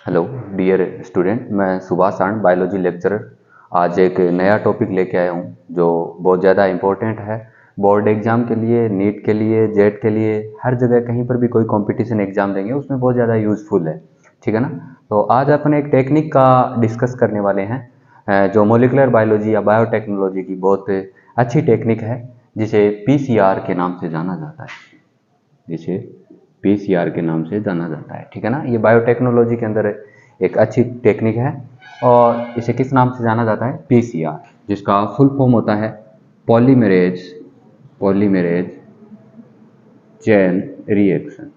Hello dear student, मैं सुभाष आनंद, biology lecturer. आज एक नया टॉपिक लेके आया हूँ जो बहुत ज़्यादा इम्पोर्टेंट है बोर्ड एग्ज़ाम के लिए, नीट के लिए, जेट के लिए। हर जगह कहीं पर भी कोई कंपटीशन एग्ज़ाम देंगे उसमें बहुत ज़्यादा यूज़फुल है। ठीक है ना। तो आज अपन एक टेक्निक का डिस्कस करने वाले हैं जो मोलिकुलर बायोलॉजी या बायोटेक्नोलॉजी की बहुत अच्छी टेक्निक है, जिसे पीसीआर के नाम से जाना जाता है। जिसे पीसीआर के नाम से जाना जाता है। ठीक है ना। ये बायोटेक्नोलॉजी के अंदर एक अच्छी टेक्निक है और इसे किस नाम से जाना जाता है? पीसीआर, जिसका फुल फॉर्म होता है polymerase polymerase chain reaction.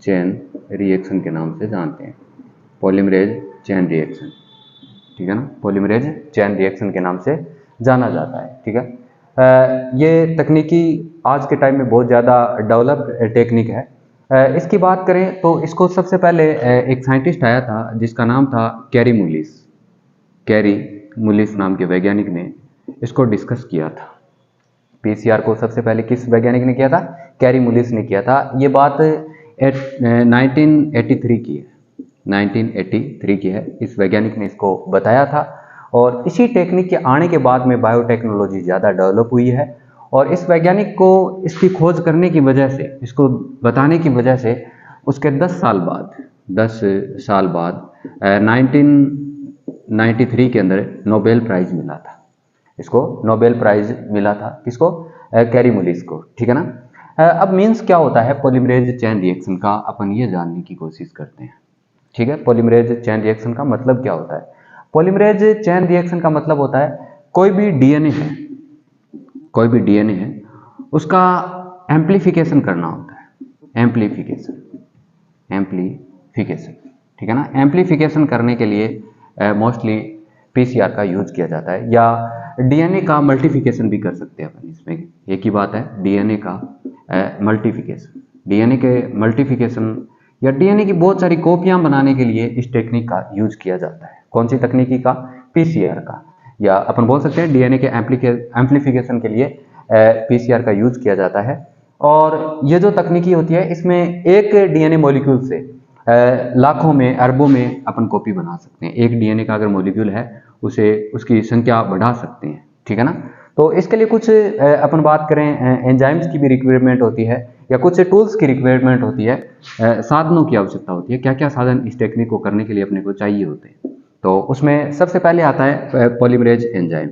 Chain reaction के नाम से जानते हैं, पॉलीमरेज चेन रिएक्शन। ठीक है ना। पॉलीमरेज चेन रिएक्शन के नाम से जाना जाता है। ठीक है। ये तकनीकी आज के टाइम में बहुत ज़्यादा डेवलप्ड टेक्निक है। इसकी बात करें तो इसको सबसे पहले एक साइंटिस्ट आया था जिसका नाम था कैरी मुलिस। कैरी मुलिस नाम के वैज्ञानिक ने इसको डिस्कस किया था। पीसीआर को सबसे पहले किस वैज्ञानिक ने किया था? कैरी मुलिस ने किया था। ये बात 1983 की है। 1983 की है। इस वैज्ञानिक ने इसको बताया था और इसी टेक्निक के आने के बाद में बायोटेक्नोलॉजी ज़्यादा डेवलप हुई है। और इस वैज्ञानिक को इसकी खोज करने की वजह से, इसको बताने की वजह से उसके 10 साल बाद 1993 के अंदर नोबेल प्राइज मिला था। इसको नोबेल प्राइज मिला था। किसको? कैरी मुलिस को। ठीक है ना। अब मीन्स क्या होता है पॉलीमरेज चेन रिएक्शन का, अपन ये जानने की कोशिश करते हैं। ठीक है। पॉलीमरेज चेन रिएक्शन का मतलब क्या होता है? पॉलीमरेज चेन रिएक्शन का मतलब होता है कोई भी डीएनए है, कोई भी डीएनए है, उसका एम्प्लीफिकेशन करना होता है। एम्प्लीफिकेशन। ठीक है ना। एम्प्लीफिकेशन करने के लिए मोस्टली पीसीआर का यूज किया जाता है, या डीएनए का मल्टीफिकेशन भी कर सकते हैं अपन। इसमें एक ही बात है, डीएनए का मल्टीफिकेशन। डीएनए के मल्टीफिकेशन या डीएनए की बहुत सारी कॉपियां बनाने के लिए इस टेक्निक का यूज किया जाता है। कौन सी तकनीकी का? पीसीआर का, या अपन बोल सकते हैं डीएनए के एम्प्लीफिकेशन के लिए पीसीआर का यूज किया जाता है। और ये जो तकनीकी होती है इसमें एक डीएनए मॉलिक्यूल से लाखों में, अरबों में अपन कॉपी बना सकते हैं। एक डीएनए का अगर मॉलिक्यूल है उसे उसकी संख्या बढ़ा सकते हैं। ठीक है ना। तो इसके लिए कुछ अपन बात करें एंजाइम्स की भी रिक्वायरमेंट होती है, या कुछ टूल्स की रिक्वायरमेंट होती है, साधनों की आवश्यकता होती है। क्या क्या साधन इस टेक्निक को करने के लिए अपने को चाहिए होते हैं? तो उसमें सबसे पहले आता है polymerase enzyme.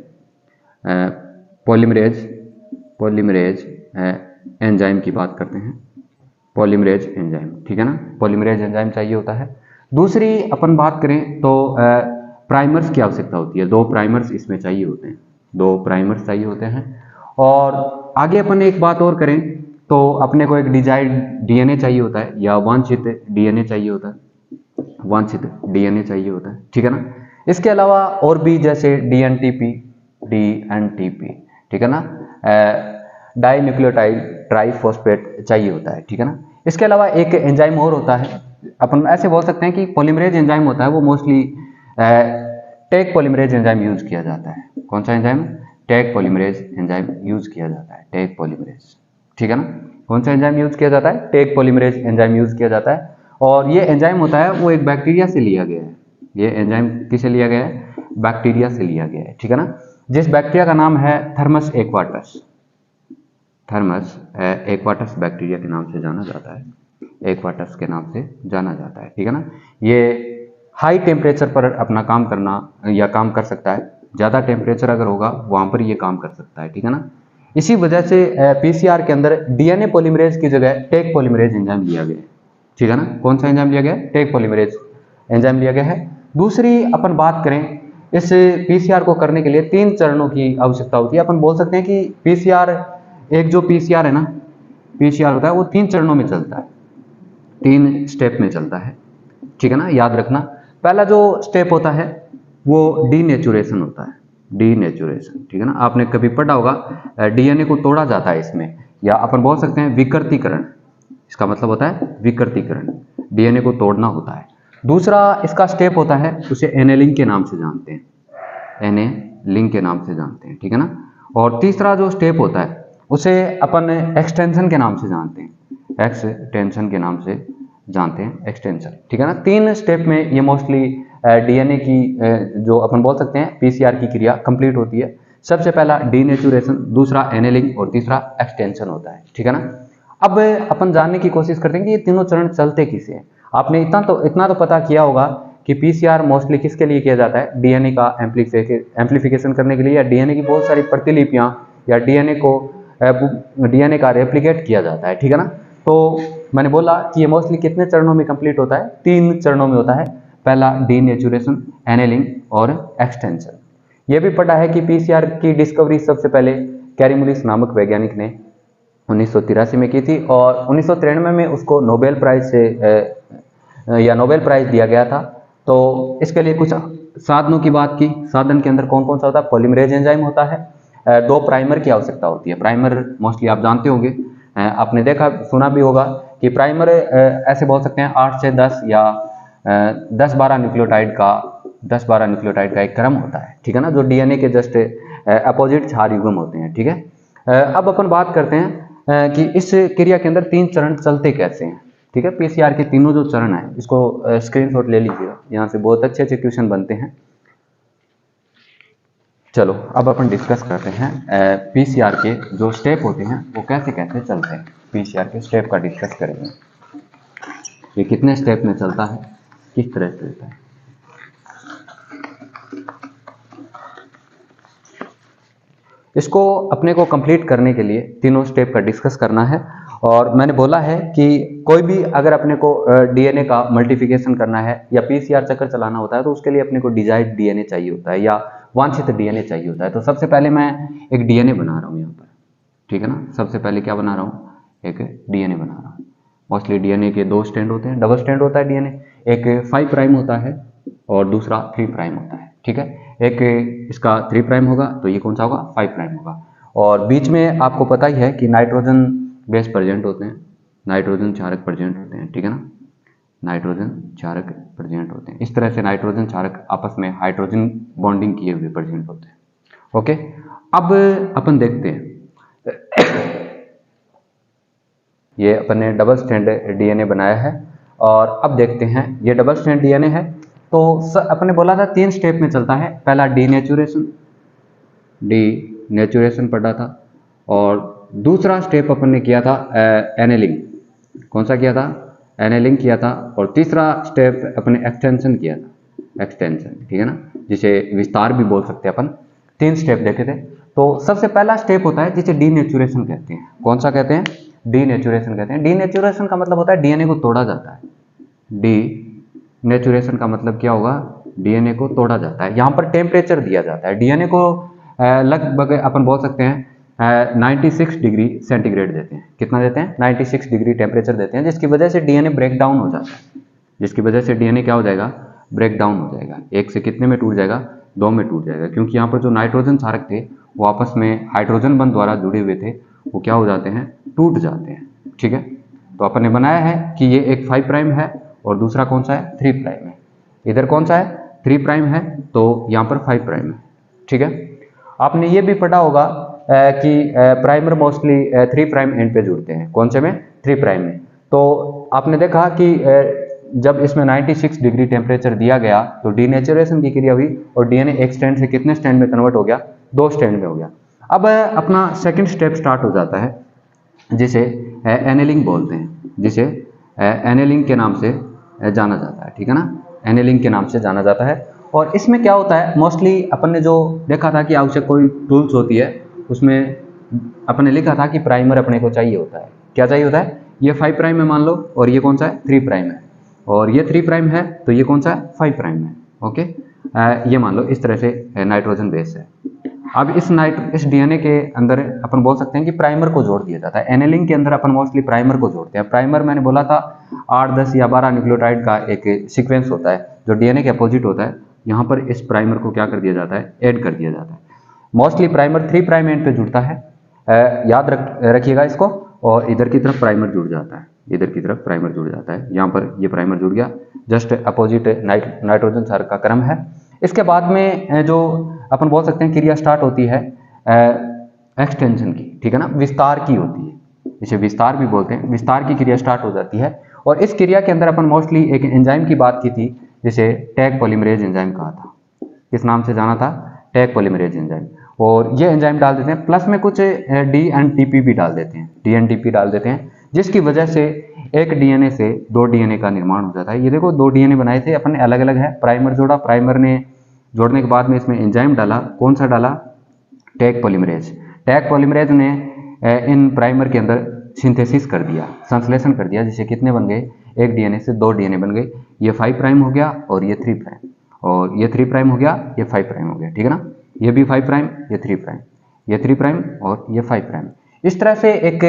Polymerase polymerase enzyme की बात करते हैं। Polymerase enzyme. ठीक है ना। पॉलीमरेज एंजाइम चाहिए होता है। दूसरी अपन बात करें तो प्राइमर्स की आवश्यकता होती है। 2 प्राइमर्स इसमें चाहिए होते हैं। 2 प्राइमर्स चाहिए होते हैं। और आगे अपन एक बात और करें तो अपने को एक डिजायर्ड डीएनए चाहिए होता है, या वांछित डीएनए चाहिए होता है। वांछित डीएनए चाहिए होता है। ठीक है ना। इसके अलावा और भी जैसे डीएनटीपी। ठीक है ना। डाई न्यूक्लियोटाइड ट्राइफॉस्फेट चाहिए होता है। ठीक है ना। इसके अलावा एक एंजाइम और होता है, अपन ऐसे बोल सकते हैं कि पॉलीमरेज एंजाइम होता है वो mostly Taq polymerase enzyme use किया जाता है। कौन सा enzyme? Taq polymerase enzyme use किया जाता है। Taq polymerase. ठीक है ना। कौन सा एंजाइम यूज किया जाता है? टेक पॉलीमरेज एंजाइम यूज किया जाता है। और ये एंजाइम होता है वो एक बैक्टीरिया से लिया गया है। ये एंजाइम किससे लिया गया है? बैक्टीरिया से लिया गया है। ठीक है ना। जिस बैक्टीरिया का नाम है थर्मस एक्वाटस। थर्मस एक्वाटस बैक्टीरिया के नाम से जाना जाता है। एक्वाटस के नाम से जाना जाता है। ठीक है ना। ये हाई टेम्परेचर पर अपना काम करना या काम कर सकता है। ज़्यादा टेम्परेचर अगर होगा वहाँ पर ये काम कर सकता है। ठीक है ना। इसी वजह से पीसीआर के अंदर डीएनए पॉलीमरेज की जगह टेक पॉलीमरेज एंजाइम लिया गया है। ठीक है ना। कौन सा एंजाइम लिया गया है? टेक पॉलीमरेज एंजाइम लिया गया है। दूसरी अपन बात करें, इस पीसीआर को करने के लिए 3 चरणों की आवश्यकता होती है। अपन बोल सकते हैं कि पीसीआर, एक जो पीसीआर है ना, पीसीआर होता है वो 3 चरणों में चलता है, 3 स्टेप में चलता है। ठीक है ना। याद रखना, पहला जो स्टेप होता है वो डीनेचुरेशन होता है। डीनेचुरेशन। ठीक है ना। आपने कभी पढ़ा होगा डीएनए को तोड़ा जाता है इसमें, या अपन बोल सकते हैं विकृतीकरण। इसका मतलब होता है विकृतीकरण, डीएनए को तोड़ना होता है। दूसरा इसका स्टेप होता है, उसे एनेलिंग के नाम से जानते हैं। एनेलिंग के नाम से जानते हैं। ठीक है ना। और तीसरा जो स्टेप होता है उसे अपन एक्सटेंशन के नाम से जानते हैं। एक्सटेंशन के नाम से जानते हैं एक्सटेंशन, ठीक है ना। 3 स्टेप में ये मोस्टली डीएनए की जो अपन बोल सकते हैं पीसीआर की क्रिया कंप्लीट होती है। सबसे पहला डीनेचुरेशन, दूसरा एनेलिंग और तीसरा एक्सटेंशन होता है, ठीक है ना। अब अपन जानने की कोशिश करते हैं कि ये तीनों चरण चलते किसे हैं। आपने इतना तो पता किया होगा कि पीसीआर मोस्टली किसके लिए किया जाता है, डीएनए का एम्प्लीफिकेशन करने के लिए, या डीएनए की बहुत सारी प्रतिलिपियां, या डीएनए का रेप्लिकेट किया जाता है, ठीक है ना। तो मैंने बोला कि ये मोस्टली कितने चरणों में कंप्लीट होता है, 3 चरणों में होता है। पहला डीनेचुरेशन, एनेलिंग और एक्सटेंशन। ये भी पता है कि पीसीआर की डिस्कवरी सबसे पहले कैरीमुलिस नामक वैज्ञानिक ने 1983 में की थी, और 1993 में उसको नोबेल प्राइज दिया गया था। तो इसके लिए कुछ साधनों की बात की। साधन के अंदर कौन कौन सा होता है, पॉलीमरेज एंजाइम होता है, 2 प्राइमर की आवश्यकता होती है। प्राइमर मोस्टली आप जानते होंगे, आपने देखा सुना भी होगा कि प्राइमर ऐसे बोल सकते हैं 8 से 10 या 10-12 न्यूक्लियोटाइड का एक क्रम होता है, ठीक है ना, जो डीएनए के जस्ट अपोजिट क्षार युग्म होते हैं, ठीक है। अब अपन बात करते हैं कि इस क्रिया के अंदर 3 चरण चलते कैसे हैं, ठीक है। पीसीआर के तीनों जो चरण है, इसको स्क्रीनशॉट ले लीजिएगा, यहाँ से बहुत अच्छे अच्छे क्वेश्चन बनते हैं। चलो अब अपन डिस्कस करते हैं पीसीआर के जो स्टेप होते हैं वो कैसे कैसे चलते हैं। पीसीआर के स्टेप का डिस्कस करेंगे, ये कितने स्टेप में चलता है, किस तरह से चलता है। इसको अपने को कंप्लीट करने के लिए तीनों स्टेप का डिस्कस करना है। और मैंने बोला है कि कोई भी अगर अपने को डीएनए का मल्टीप्लिकेशन करना है या पीसीआर चक्कर चलाना होता है, तो उसके लिए अपने को डिजायर्ड डीएनए चाहिए होता है या वांछित डीएनए चाहिए होता है। तो सबसे पहले मैं एक डीएनए बना रहा हूँ यहाँ पर, ठीक है ना। सबसे पहले क्या बना रहा हूँ, एक डीएनए बना रहा हूँ। मोस्टली डीएनए के 2 स्टैंड होते हैं, डबल स्टैंड होता है डीएनए, एक 5 प्राइम होता है और दूसरा 3 प्राइम होता है, ठीक है। एक इसका 3 प्राइम होगा तो ये कौन सा होगा, 5 प्राइम होगा। और बीच में आपको पता ही है कि नाइट्रोजन बेस प्रेजेंट होते हैं, नाइट्रोजन क्षारक प्रेजेंट होते हैं, ठीक है ना। नाइट्रोजन क्षारक प्रेजेंट होते हैं। इस तरह से नाइट्रोजन क्षारक आपस में हाइड्रोजन बॉन्डिंग किए हुए प्रेजेंट होते हैं, ओके। अब अपन देखते हैं ये अपन ने डबल स्टैंड डीएनए बनाया है, और अब देखते हैं ये डबल स्टैंड डीएनए है। तो अपन ने बोला था 3 स्टेप में चलता है। पहला डीनेचुरेशन पढ़ा था, और दूसरा स्टेप अपन ने किया था एनेलिंग। कौन सा किया था, एनेलिंग किया था। और तीसरा स्टेप अपने एक्सटेंशन किया था, एक्सटेंशन, ठीक है ना, जिसे विस्तार भी बोल सकते हैं अपन। 3 स्टेप देखे थे। तो सबसे पहला स्टेप होता है जिसे डीनेचुरेशन कहते हैं। कौन सा कहते हैं, डीनेचुरेशन कहते हैं। डीनेचुरेशन का मतलब होता है डीएनए को तोड़ा जाता है। डीनेचुरेशन का मतलब क्या होगा, डीएनए को तोड़ा जाता है। यहाँ पर टेम्परेचर दिया जाता है डीएनए को, लगभग अपन बोल सकते हैं 96 डिग्री सेंटीग्रेड देते हैं। कितना देते हैं, 96 डिग्री टेम्परेचर देते हैं, जिसकी वजह से डीएनए ब्रेक डाउन हो जाता है। जिसकी वजह से डीएनए क्या हो जाएगा, ब्रेक डाउन हो जाएगा। 1 से कितने में टूट जाएगा, 2 में टूट जाएगा। क्योंकि यहाँ पर जो नाइट्रोजन क्षारक थे वो आपस में हाइड्रोजन बंध द्वारा जुड़े हुए थे, वो क्या हो जाते हैं, टूट जाते हैं, ठीक है। तो अपन ने बनाया है कि ये एक 5 प्राइम है और दूसरा कौन सा है, 3 प्राइम है। इधर कौन सा है, 3 प्राइम है, तो यहाँ पर 5 प्राइम है, ठीक है। आपने ये भी पढ़ा होगा कि प्राइमर मोस्टली 3 प्राइम एंड पे जुड़ते हैं। कौन से में, 3 प्राइम में। तो आपने देखा कि जब इसमें 96 डिग्री टेम्परेचर दिया गया तो डीनेचुरेशन की क्रिया हुई और डीएनए एक स्टैंड से कितने स्टैंड में कन्वर्ट हो गया, 2 स्टैंड में हो गया। अब अपना सेकंड स्टेप स्टार्ट हो जाता है, जिसे एनेलिंग बोलते हैं, जिसे एनेलिंग के नाम से जाना जाता है, ठीक है ना। एनेलिंग के नाम से जाना जाता है। और इसमें क्या होता है, मोस्टली अपन ने जो देखा था कि आवश्यक कोई टूल्स होती है, उसमें अपन ने लिखा था कि प्राइमर अपने को चाहिए होता है। क्या चाहिए होता है, ये 5 प्राइम है मान लो, और ये कौन सा है, 3 प्राइम है, और ये 3 प्राइम है, तो ये कौन सा है, 5 प्राइम है, ओके। ये मान लो इस तरह से नाइट्रोजन बेस है। अब इस डीएनए के अंदर अपन बोल सकते हैं कि प्राइमर को जोड़ दिया जाता है। एनेलिंग के अंदर अपन मोस्टली प्राइमर को जोड़ते हैं। प्राइमर मैंने बोला था 8, 10 या 12 न्यूक्लियोटाइड का एक सीक्वेंस होता है जो डीएनए के अपोजिट होता है। यहाँ पर इस प्राइमर को क्या कर दिया जाता है, ऐड कर दिया जाता है। मोस्टली प्राइमर 3 प्राइम एंड पे जुड़ता है, याद रखिएगा इसको। और इधर की तरफ प्राइमर जुड़ जाता है, इधर की तरफ प्राइमर जुड़ जाता है। यहाँ पर ये प्राइमर जुड़ गया, जस्ट अपोजिट नाइट्रोजन क्षारक का क्रम है। इसके बाद में जो अपन बोल सकते हैं क्रिया स्टार्ट होती है एक्सटेंशन की, ठीक है ना, विस्तार की होती है, इसे विस्तार भी बोलते हैं। विस्तार की क्रिया स्टार्ट हो जाती है और इस क्रिया के अंदर अपन मोस्टली एक एंजाइम की बात की थी जिसे टैग पॉलीमरेज एंजाइम कहा था। किस नाम से जाना था? Tag polymerase enzyme. और ये एंजाइम डाल देते हैं, प्लस में कुछ DNTP भी डाल देते हैं, DNTP डाल देते हैं, जिसकी वजह से एक DNA से 2 DNA का निर्माण हो जाता है। ये देखो 2 DNA बनाए थे अपन ने, अलग अलग है, प्राइमर जोड़ा, प्राइमर ने जोड़ने के बाद में इसमें एंजाइम डाला, कौन सा डाला? Tag polymerase. टैग पॉलीमरेज ने इन प्राइमर के अंदर सिंथेसिस कर दिया, संश्लेषण कर दिया, जिसे कितने बन गए? एक DNA से 2 DNA बन गए। ये 5 प्राइम हो गया और ये 3 प्राइम, और ये 3 प्राइम हो गया, ये 5 प्राइम हो गया, ठीक है ना। ये भी 5 प्राइम, ये 3 प्राइम, ये 3 प्राइम और ये 5 प्राइम। इस तरह से एक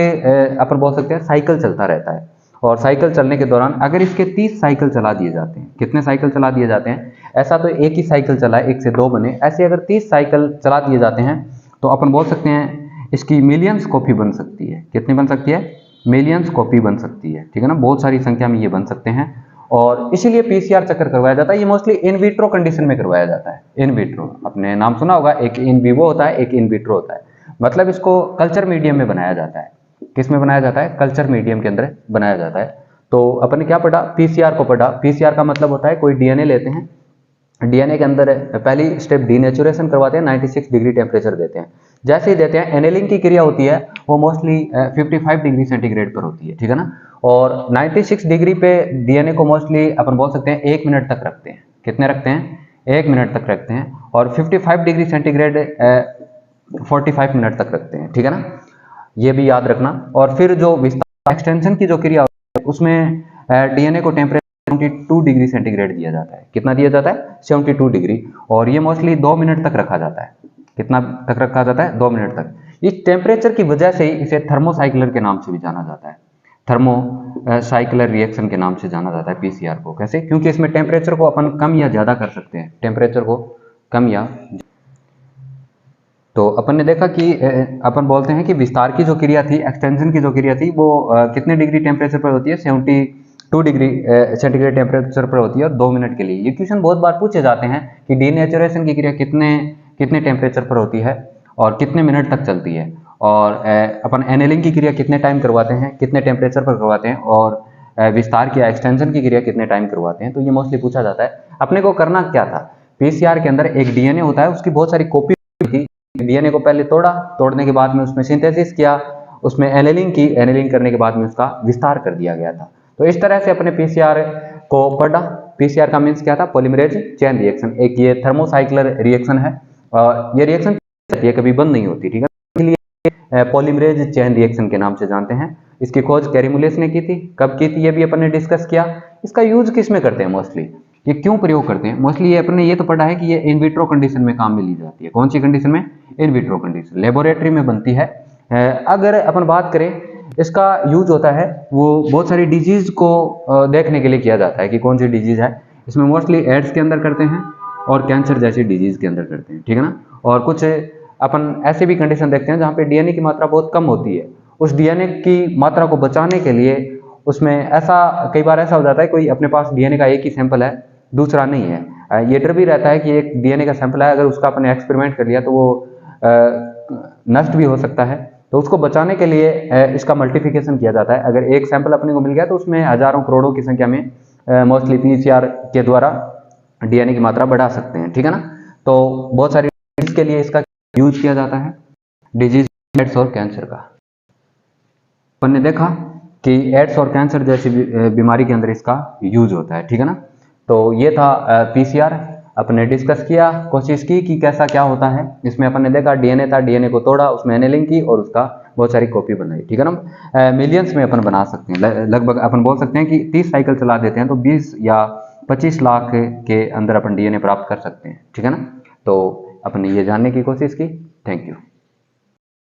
अपन बोल सकते हैं साइकिल चलता रहता है। और साइकिल चलने के दौरान अगर इसके 30 साइकिल चला दिए जाते हैं, कितने साइकिल चला दिए जाते हैं? ऐसा तो एक ही साइकिल चला है, 1 से 2 बने, ऐसे अगर 30 साइकिल चला दिए जाते हैं तो अपन बोल सकते हैं इसकी मिलियंस कॉपी बन सकती है। कितनी बन सकती है? मिलियंस कॉपी बन सकती है, ठीक है ना। बहुत सारी संख्या में ये बन सकते हैं और इसीलिए PCR चक्कर करवाया जाता है। ये मोस्टली इन विट्रो कंडीशन में करवाया जाता है। इन विट्रो, आपने नाम सुना होगा, एक इन विवो होता है, एक इन विट्रो होता है। मतलब इसको कल्चर मीडियम में बनाया जाता है। किस में बनाया जाता है? कल्चर मीडियम के अंदर बनाया जाता है। तो अपन ने क्या पढ़ा? PCR को पढ़ा। PCR का मतलब होता है कोई DNA लेते हैं, DNA के अंदर पहली स्टेप डीनेचुरेशन करवाते हैं, 96 डिग्री टेम्परेचर देते हैं। जैसे ही देते हैं, एनेलिंग की क्रिया होती है वो मोस्टली 55 डिग्री सेंटीग्रेड पर होती है, ठीक है ना। और 96 डिग्री पे DNA को मोस्टली अपन बोल सकते हैं 1 मिनट तक रखते हैं। कितने रखते हैं? 1 मिनट तक रखते हैं। और 55 डिग्री सेंटीग्रेड 45 मिनट तक रखते हैं, ठीक है ना। ये भी याद रखना। और फिर जो विस्तार एक्सटेंशन की जो क्रिया होती है उसमें DNA को टेम्परेचर 72 डिग्री सेंटीग्रेड दिया जाता है। कितना दिया जाता है? 72 डिग्री। और ये मोस्टली 2 मिनट तक रखा जाता है। कितना तक रखा जाता है? 2 मिनट तक। इस टेम्परेचर की वजह से इसे थर्मोसाइक्लर के नाम से भी जाना जाता है। थर्मोसाइक्लर रिएक्शन के नाम से जाना जाता है PCR को। कैसे? क्योंकि इसमें टेम्परेचर को अपन कम या ज्यादा कर सकते हैं, टेम्परेचर को कम या। तो अपन ने देखा कि अपन बोलते हैं कि विस्तार की जो क्रिया थी, एक्सटेंशन की जो क्रिया थी, वो कितने डिग्री टेम्परेचर पर होती है? 72 डिग्री सेंटीग्रेड टेम्परेचर पर होती है और 2 मिनट के लिए। ये क्वेश्चन बहुत बार पूछे जाते हैं कि डीनेचुरेशन की क्रिया कितने टेम्परेचर पर होती है और कितने मिनट तक चलती है, और अपन एनेलिंग की क्रिया कितने टाइम करवाते हैं, कितने टेम्परेचर पर करवाते हैं, और विस्तार की एक्सटेंशन की क्रिया कितने टाइम करवाते हैं। तो ये मोस्टली पूछा जाता है। अपने को करना क्या था? PCR के अंदर एक DNA होता है, उसकी बहुत सारी कॉपी थी। DNA को पहले तोड़ा, तोड़ने के बाद में उसमें सिंथेसिस किया, उसमें एनेलिंग की, एनेलिंग करने के बाद में उसका विस्तार कर दिया गया था। तो इस तरह से अपने PCR को पढ़ा। PCR का मीन्स क्या था? Polymerase chain reaction. एक ये थर्मोसाइक्लर रिएक्शन है और ये रिएक्शन ये कभी बंद नहीं होती, ठीक है। इसलिए पॉलीमरेज चेन रिएक्शन के नाम से जानते हैं। इसकी खोज कैरीमुलेस ने की थी। कब की थी? ये भी अपन ने डिस्कस किया। इसका यूज किस में करते हैं मोस्टली? ये क्यों प्रयोग करते हैं मोस्टली? ये अपन ने ये तो पढ़ा है कि ये इन विट्रो कंडीशन में काम में ली जाती है। कौन सी कंडीशन में? इन विट्रो कंडीशन, लेबोरेटरी में बनती है। अगर अपन बात करें, इसका यूज होता है वो बहुत सारी डिजीज को देखने के लिए किया जाता है कि कौन सी डिजीज है। इसमें मोस्टली एड्स के अंदर करते हैं और कैंसर जैसी डिजीज के अंदर करते हैं, ठीक है ना। और कुछ अपन ऐसे भी कंडीशन देखते हैं जहाँ पे DNA की मात्रा बहुत कम होती है। उस DNA की मात्रा को बचाने के लिए उसमें ऐसा कई बार ऐसा हो जाता है, कोई अपने पास DNA का एक ही सैंपल है, दूसरा नहीं है। ये डर भी रहता है कि एक DNA का सैंपल है, अगर उसका अपने एक्सपेरिमेंट कर लिया तो वो नष्ट भी हो सकता है। तो उसको बचाने के लिए इसका मल्टीप्लिकेशन किया जाता है। अगर एक सैंपल अपने को मिल गया तो उसमें हजारों करोड़ों की संख्या में मोस्टली PCR के द्वारा DNA की मात्रा बढ़ा सकते हैं, ठीक है ना। तो बहुत सारी डिजीज के लिए इसका यूज किया जाता है, डिजीज एड्स और कैंसर का। अपन ने देखा कि एड्स और कैंसर जैसी बीमारी के अंदर इसका यूज होता है, ठीक है ना। तो ये था PCR। अपने डिस्कस किया, कोशिश की कि कैसा क्या होता है। इसमें अपन ने देखा DNA था, DNA को तोड़ा, उसमें एनेलिंग की और उसका बहुत सारी कॉपी बनाई, ठीक है ना। मिलियंस में अपन बना सकते हैं। लगभग अपन बोल सकते हैं कि 30 साइकिल चला देते हैं तो 20 या 25 लाख के अंदर अपन DNA प्राप्त कर सकते हैं, ठीक है ना। तो अपन ने ये जानने की कोशिश की। Thank you.